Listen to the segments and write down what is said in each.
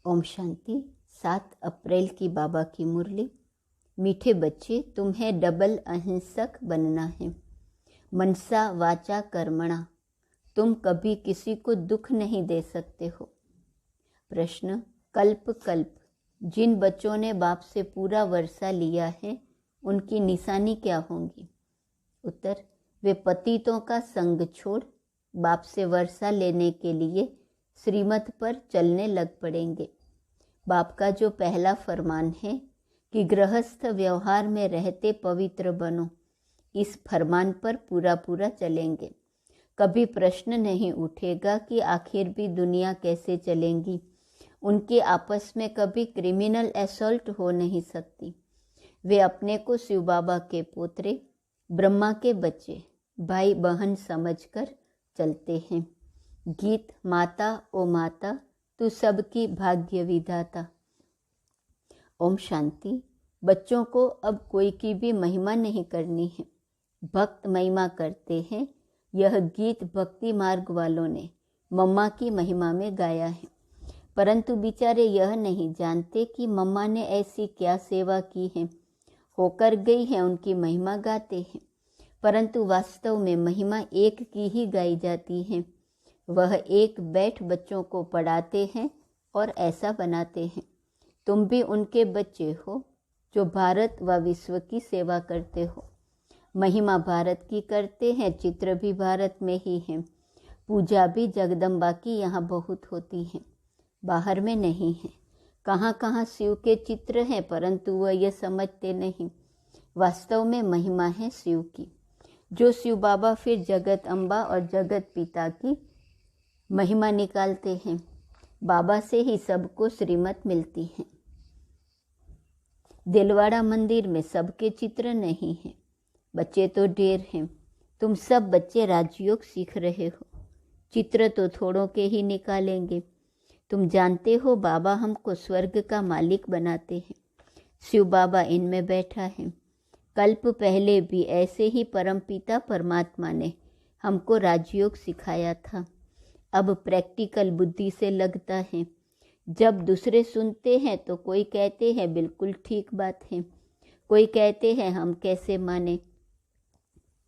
ओम शांति। 7 अप्रैल की बाबा की मुरली। मीठे बच्चे, तुम्हें डबल अहिंसक बनना है। मनसा वाचा कर्मणा, तुम कभी किसी को दुख नहीं दे सकते हो। प्रश्न, कल्प कल्प जिन बच्चों ने बाप से पूरा वर्षा लिया है उनकी निशानी क्या होंगी? उत्तर, वे पतितों का संग छोड़ बाप से वर्षा लेने के लिए श्रीमत पर चलने लग पड़ेंगे। बाप का जो पहला फरमान है कि गृहस्थ व्यवहार में रहते पवित्र बनो, इस फरमान पर पूरा पूरा चलेंगे। कभी प्रश्न नहीं उठेगा कि आखिर भी दुनिया कैसे चलेंगी। उनके आपस में कभी क्रिमिनल असॉल्ट हो नहीं सकती। वे अपने को शिव बाबा के पोतरे, ब्रह्मा के बच्चे, भाई बहन समझकर चलते हैं। गीत, माता ओ माता तू सबकी भाग्य विधाता। ओम शांति। बच्चों को अब कोई की भी महिमा नहीं करनी है, भक्त महिमा करते हैं। यह गीत भक्ति मार्ग वालों ने मम्मा की महिमा में गाया है, परंतु बेचारे यह नहीं जानते कि मम्मा ने ऐसी क्या सेवा की है। होकर गई है उनकी महिमा गाते हैं, परंतु वास्तव में महिमा एक की ही गाई जाती है। वह एक बैठ बच्चों को पढ़ाते हैं और ऐसा बनाते हैं। तुम भी उनके बच्चे हो जो भारत व विश्व की सेवा करते हो। महिमा भारत की करते हैं, चित्र भी भारत में ही है। पूजा भी जगदम्बा की यहाँ बहुत होती है, बाहर में नहीं है। कहाँ कहाँ शिव के चित्र हैं, परंतु वह यह समझते नहीं। वास्तव में महिमा है शिव की। जो शिव बाबा फिर जगत अम्बा और जगत पिता की महिमा निकालते हैं। बाबा से ही सबको श्रीमत मिलती है। दिलवाड़ा मंदिर में सबके चित्र नहीं हैं, बच्चे तो ढेर हैं। तुम सब बच्चे राजयोग सीख रहे हो, चित्र तो थोड़ों के ही निकालेंगे। तुम जानते हो बाबा हमको स्वर्ग का मालिक बनाते हैं। शिव बाबा इनमें बैठा है। कल्प पहले भी ऐसे ही परमपिता परमात्मा ने हमको राजयोग सिखाया था। अब प्रैक्टिकल बुद्धि से लगता है। जब दूसरे सुनते हैं तो कोई कहते हैं बिल्कुल ठीक बात है, कोई कहते हैं हम कैसे माने।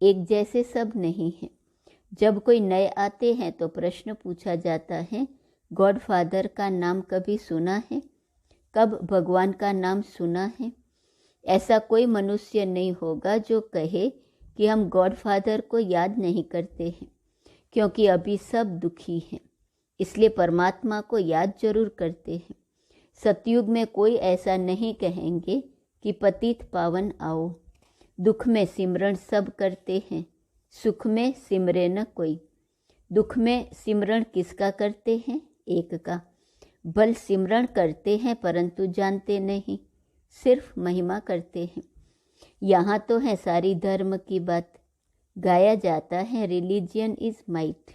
एक जैसे सब नहीं है। जब कोई नए आते हैं तो प्रश्न पूछा जाता है, गॉड फादर का नाम कभी सुना है? कब भगवान का नाम सुना है? ऐसा कोई मनुष्य नहीं होगा जो कहे कि हम गॉड फादर को याद नहीं करते हैं, क्योंकि अभी सब दुखी हैं, इसलिए परमात्मा को याद जरूर करते हैं। सतयुग में कोई ऐसा नहीं कहेंगे कि पतित पावन आओ। दुख में सिमरण सब करते हैं, सुख में सिमरे न कोई। दुख में सिमरण किसका करते हैं? एक का। बल सिमरण करते हैं परंतु जानते नहीं, सिर्फ महिमा करते हैं। यहाँ तो है सारी धर्म की बात। गाया जाता है रिलीजियन इज माइट।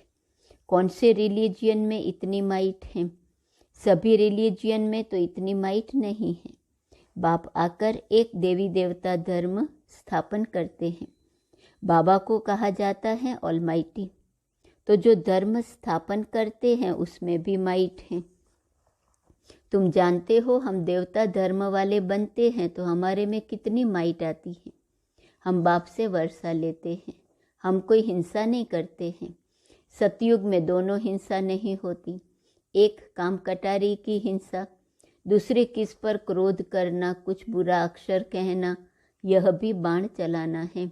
कौन से रिलीजियन में इतनी माइट है? सभी रिलीजियन में तो इतनी माइट नहीं है। बाप आकर एक देवी देवता धर्म स्थापन करते हैं। बाबा को कहा जाता है ऑलमाइटी। तो जो धर्म स्थापन करते हैं उसमें भी माइट है। तुम जानते हो हम देवता धर्म वाले बनते हैं तो हमारे में कितनी माइट आती है। हम बाप से वर्षा लेते हैं, हम कोई हिंसा नहीं करते हैं। सतयुग में दोनों हिंसा नहीं होती। एक काम कटारी की हिंसा, दूसरे किस पर क्रोध करना, कुछ बुरा अक्षर कहना, यह भी बाण चलाना है।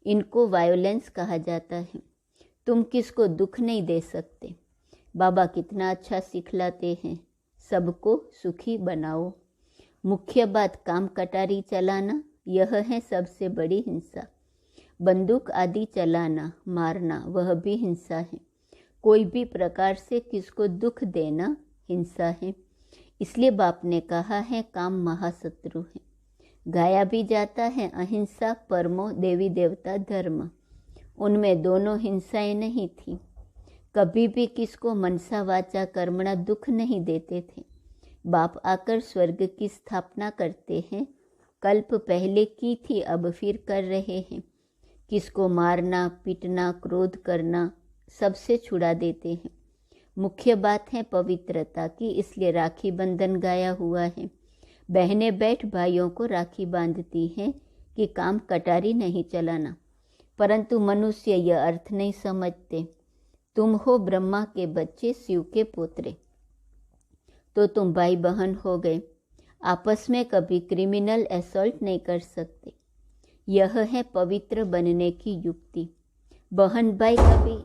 इनको वायोलेंस कहा जाता है। तुम किसको दुख नहीं दे सकते। बाबा कितना अच्छा सिखलाते हैं, सबको सुखी बनाओ। मुख्य बात काम कटारी चलाना, यह है सबसे बड़ी हिंसा। बंदूक आदि चलाना, मारना, वह भी हिंसा है। कोई भी प्रकार से किसको दुख देना हिंसा है। इसलिए बाप ने कहा है काम महाशत्रु है। गाया भी जाता है अहिंसा परमो देवी देवता धर्म। उनमें दोनों हिंसाएं नहीं थी। कभी भी किसको मनसा वाचा कर्मणा दुख नहीं देते थे। बाप आकर स्वर्ग की स्थापना करते हैं। कल्प पहले की थी, अब फिर कर रहे हैं। किसको मारना, पीटना, क्रोध करना सबसे छुड़ा देते हैं। मुख्य बात है पवित्रता की, इसलिए राखी बंधन गाया हुआ है। बहनें बैठ भाइयों को राखी बांधती हैं कि काम कटारी नहीं चलाना, परंतु मनुष्य यह अर्थ नहीं समझते। तुम हो ब्रह्मा के बच्चे, शिव के पोतरे, तो तुम भाई बहन हो गए। आपस में कभी क्रिमिनल असॉल्ट नहीं कर सकते। यह है पवित्र बनने की युक्ति। बहन भाई कभी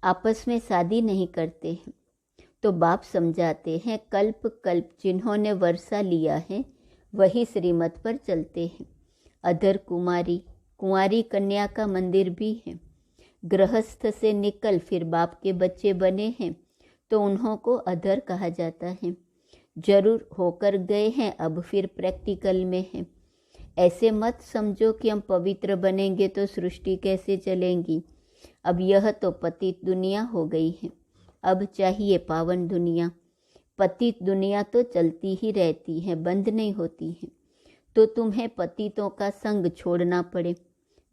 आपस में शादी नहीं करते हैं, तो बाप समझाते हैं कल्प कल्प जिन्होंने वर्षा लिया है वही श्रीमत पर चलते हैं। अधर कुंवारी कन्या का मंदिर भी है। गृहस्थ से निकल फिर बाप के बच्चे बने हैं तो उन्हों को अधर कहा जाता है। जरूर होकर गए हैं, अब फिर प्रैक्टिकल में है। ऐसे मत समझो कि हम पवित्र बनेंगे तो सृष्टि कैसे चलेंगी। अब यह तो पतित दुनिया हो गई है, अब चाहिए पावन दुनिया। पतित दुनिया तो चलती ही रहती है, बंद नहीं होती है। तो तुम्हें पतितों का संग छोड़ना पड़े।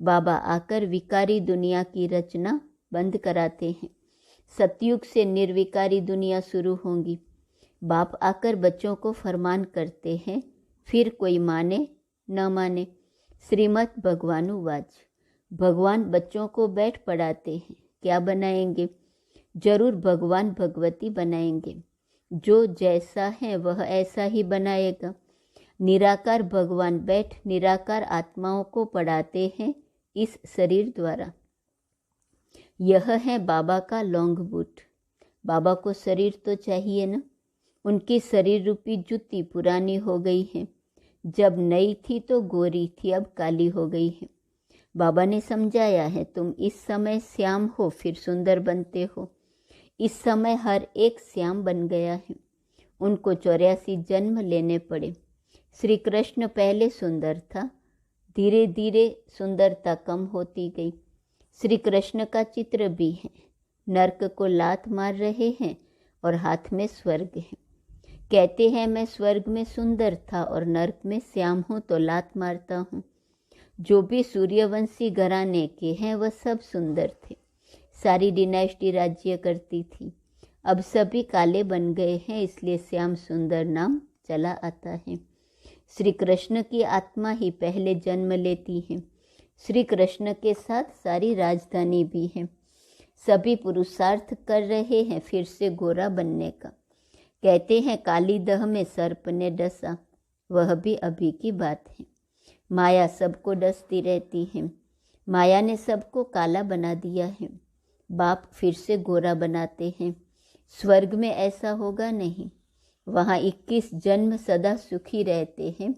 बाबा आकर विकारी दुनिया की रचना बंद कराते हैं। सतयुग से निर्विकारी दुनिया शुरू होगी। बाप आकर बच्चों को फरमान करते हैं, फिर कोई माने न माने। श्रीमद् भगवानुवाच। भगवान बच्चों को बैठ पढ़ाते हैं, क्या बनाएंगे? जरूर भगवान भगवती बनाएंगे। जो जैसा है वह ऐसा ही बनाएगा। निराकार भगवान बैठ निराकार आत्माओं को पढ़ाते हैं इस शरीर द्वारा। यह है बाबा का लॉन्ग बूट। बाबा को शरीर तो चाहिए ना। उनकी शरीर रूपी जूती पुरानी हो गई है। जब नई थी तो गोरी थी, अब काली हो गई है। बाबा ने समझाया है, तुम इस समय श्याम हो फिर सुंदर बनते हो। इस समय हर एक श्याम बन गया है। उनको 84 जन्म लेने पड़े। श्री कृष्ण पहले सुंदर था, धीरे धीरे सुंदरता कम होती गई। श्री कृष्ण का चित्र भी है। नरक को लात मार रहे हैं और हाथ में स्वर्ग है। कहते हैं मैं स्वर्ग में सुंदर था और नरक में श्याम हूँ तो लात मारता हूँ। जो भी सूर्यवंशी घराने के हैं वह सब सुंदर थे। सारी डिनाइस्टी राज्य करती थी। अब सभी काले बन गए हैं, इसलिए श्याम सुंदर नाम चला आता है। श्री कृष्ण की आत्मा ही पहले जन्म लेती है। श्री कृष्ण के साथ सारी राजधानी भी है। सभी पुरुषार्थ कर रहे हैं फिर से गोरा बनने का। कहते हैं काली दह में सर्प ने डसा, वह भी अभी की बात है। माया सबको डसती रहती है। माया ने सबको काला बना दिया है। बाप फिर से गोरा बनाते हैं। स्वर्ग में ऐसा होगा नहीं। वहाँ 21 जन्म सदा सुखी रहते हैं।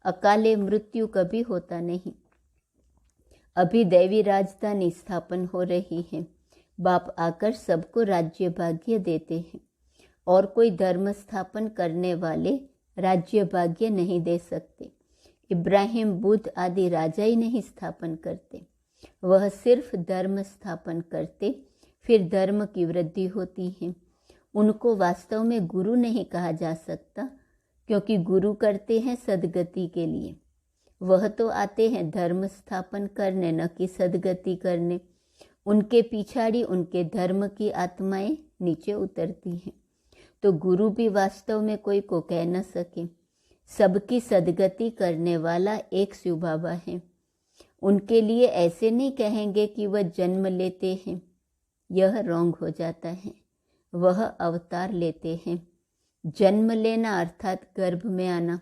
अकाले मृत्यु कभी होता नहीं। अभी दैवी राजधानी स्थापन हो रही है। बाप आकर सबको राज्य भाग्य देते हैं और कोई धर्म स्थापन करने वाले राज्य भाग्य नहीं दे सकते। इब्राहिम बुद्ध आदि राजा ही नहीं स्थापन करते। वह सिर्फ धर्म स्थापन करते, फिर धर्म की वृद्धि होती है। उनको वास्तव में गुरु नहीं कहा जा सकता, क्योंकि गुरु करते हैं सद्गति के लिए। वह तो आते हैं धर्म स्थापन करने, न कि सद्गति करने। उनके पिछाड़ी उनके धर्म की आत्माएं नीचे उतरती हैं। तो गुरु भी वास्तव में कोई को कह न सके। सबकी सद्गति करने वाला एक शिव बाबा है। उनके लिए ऐसे नहीं कहेंगे कि वह जन्म लेते हैं, यह रॉन्ग हो जाता है। वह अवतार लेते हैं। जन्म लेना अर्थात गर्भ में आना।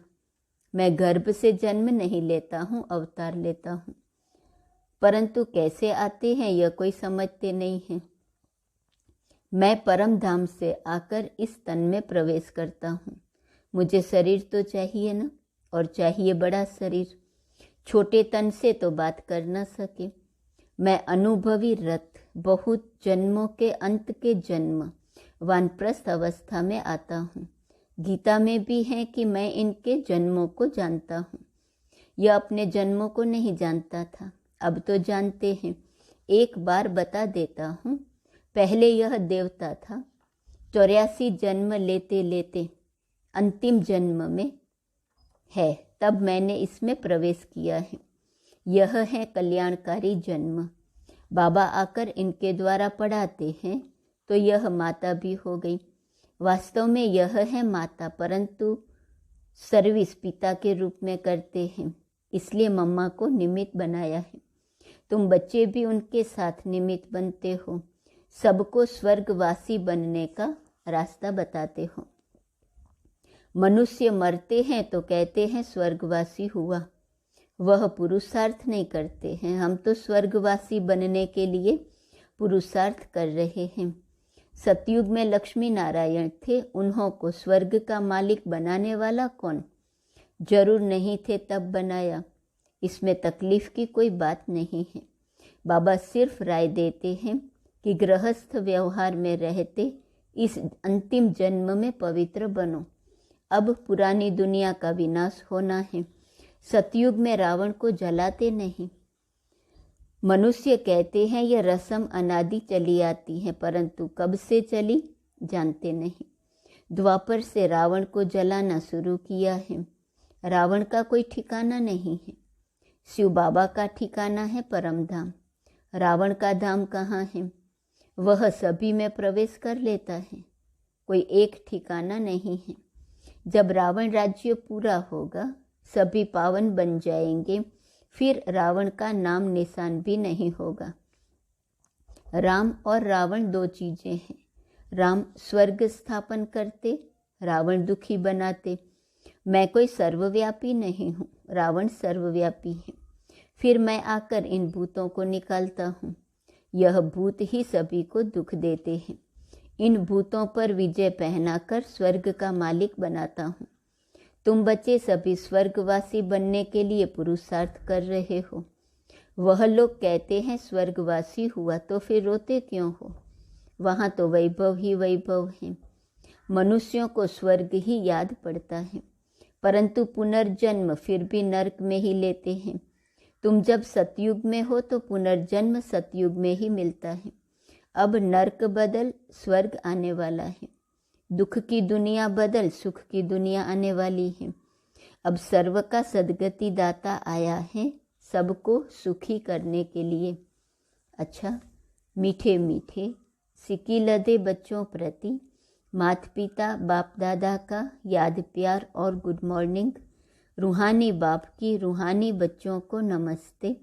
मैं गर्भ से जन्म नहीं लेता हूँ, अवतार लेता हूँ। परंतु कैसे आते हैं यह कोई समझते नहीं है। मैं परम धाम से आकर इस तन में प्रवेश करता हूँ। मुझे शरीर तो चाहिए ना, और चाहिए बड़ा शरीर। छोटे तन से तो बात कर न सके। मैं अनुभवी रथ, बहुत जन्मों के अंत के जन्म वानप्रस्थ अवस्था में आता हूँ। गीता में भी है कि मैं इनके जन्मों को जानता हूँ। यह अपने जन्मों को नहीं जानता था, अब तो जानते हैं। एक बार बता देता हूँ। पहले यह देवता था। 84 जन्म लेते लेते अंतिम जन्म में है, तब मैंने इसमें प्रवेश किया है। यह है कल्याणकारी जन्म। बाबा आकर इनके द्वारा पढ़ाते हैं, तो यह माता भी हो गई। वास्तव में यह है माता, परंतु सर्विस पिता के रूप में करते हैं, इसलिए मम्मा को निमित्त बनाया है। तुम बच्चे भी उनके साथ निमित्त बनते हो, सबको स्वर्गवासी बनने का रास्ता बताते हो। मनुष्य मरते हैं तो कहते हैं स्वर्गवासी हुआ, वह पुरुषार्थ नहीं करते हैं। हम तो स्वर्गवासी बनने के लिए पुरुषार्थ कर रहे हैं। सतयुग में लक्ष्मी नारायण थे, उन्हों को स्वर्ग का मालिक बनाने वाला कौन? जरूर नहीं थे तब बनाया, इसमें तकलीफ की कोई बात नहीं है। बाबा सिर्फ राय देते हैं कि गृहस्थ व्यवहार में रहते इस अंतिम जन्म में पवित्र बनो। अब पुरानी दुनिया का विनाश होना है। सतयुग में रावण को जलाते नहीं। मनुष्य कहते हैं यह रस्म अनादि चली आती है, परंतु कब से चली जानते नहीं। द्वापर से रावण को जलाना शुरू किया है। रावण का कोई ठिकाना नहीं है। शिव बाबा का ठिकाना है परम धाम। रावण का धाम कहाँ है? वह सभी में प्रवेश कर लेता है, कोई एक ठिकाना नहीं है। जब रावण राज्य पूरा होगा, सभी पावन बन जाएंगे, फिर रावण का नाम निशान भी नहीं होगा। राम और रावण दो चीजें हैं। राम स्वर्ग स्थापन करते, रावण दुखी बनाते। मैं कोई सर्वव्यापी नहीं हूँ, रावण सर्वव्यापी है। फिर मैं आकर इन भूतों को निकालता हूँ। यह भूत ही सभी को दुख देते हैं। इन भूतों पर विजय पहनाकर स्वर्ग का मालिक बनाता हूँ। तुम बच्चे सभी स्वर्गवासी बनने के लिए पुरुषार्थ कर रहे हो। वह लोग कहते हैं स्वर्गवासी हुआ, तो फिर रोते क्यों हो? वहाँ तो वैभव ही वैभव है। मनुष्यों को स्वर्ग ही याद पड़ता है, परंतु पुनर्जन्म फिर भी नरक में ही लेते हैं। तुम जब सतयुग में हो तो पुनर्जन्म सतयुग में ही मिलता है। अब नरक बदल स्वर्ग आने वाला है। दुख की दुनिया बदल सुख की दुनिया आने वाली है। अब सर्व का सद्गति दाता आया है, सबको सुखी करने के लिए। अच्छा, मीठे मीठे सिक्की लदे बच्चों प्रति माता पिता बाप दादा का याद प्यार और गुड मॉर्निंग। रूहानी बाप की रूहानी बच्चों को नमस्ते।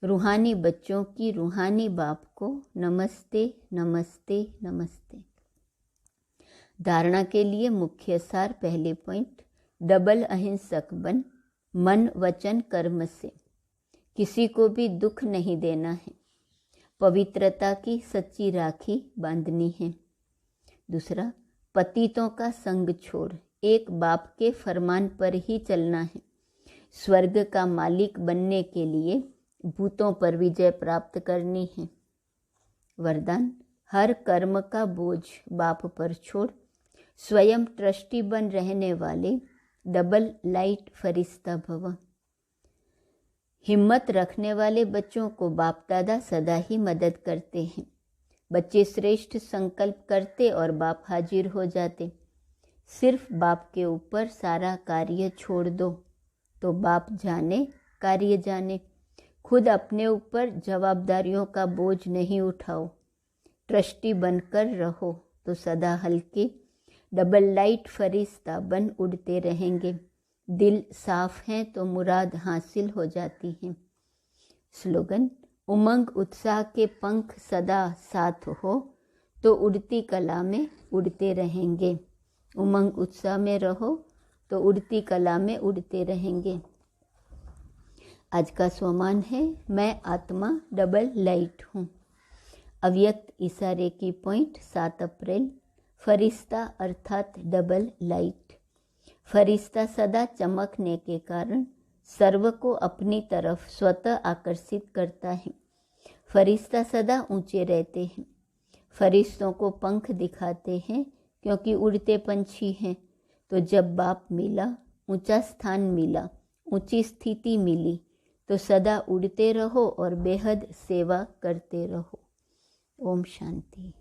रूहानी बच्चों की रूहानी बाप को नमस्ते नमस्ते नमस्ते। धारणा के लिए मुख्य सार, पहले पॉइंट, डबल अहिंसक बन, मन वचन कर्म से। किसी को भी दुख नहीं देना है। पवित्रता की सच्ची राखी बांधनी है। दूसरा, पतितों का संग छोड़, एक बाप के फरमान पर ही चलना है। स्वर्ग का मालिक बनने के लिए भूतों पर विजय प्राप्त करनी है। वरदान, हर कर्म का बोझ बाप पर छोड़, स्वयं ट्रस्टी बन रहने वाले डबल लाइट फरिश्ता भव। हिम्मत रखने वाले बच्चों को बाप दादा सदा ही मदद करते हैं। बच्चे श्रेष्ठ संकल्प करते और बाप हाजिर हो जाते। सिर्फ बाप के ऊपर सारा कार्य छोड़ दो तो बाप जाने कार्य जाने। खुद अपने ऊपर जवाबदारियों का बोझ नहीं उठाओ। ट्रस्टी बनकर रहो तो सदा हल्के डबल लाइट फरिश्ता बन उड़ते रहेंगे। दिल साफ है तो मुराद हासिल हो जाती है। स्लोगन, उमंग उत्साह के पंख सदा साथ हो तो उड़ती कला में उड़ते रहेंगे। उमंग उत्साह में रहो तो उड़ती कला में उड़ते रहेंगे। आज का स्वमान है, मैं आत्मा डबल लाइट हूँ। अव्यक्त इशारे की पॉइंट, 7 अप्रैल। फरिश्ता अर्थात डबल लाइट। फरिश्ता सदा चमकने के कारण सर्व को अपनी तरफ स्वतः आकर्षित करता है। फरिश्ता सदा ऊंचे रहते हैं। फरिश्तों को पंख दिखाते हैं क्योंकि उड़ते पंछी हैं। तो जब बाप मिला, ऊंचा स्थान मिला, ऊंची स्थिति मिली, तो सदा उड़ते रहो और बेहद सेवा करते रहो। ओम शांति।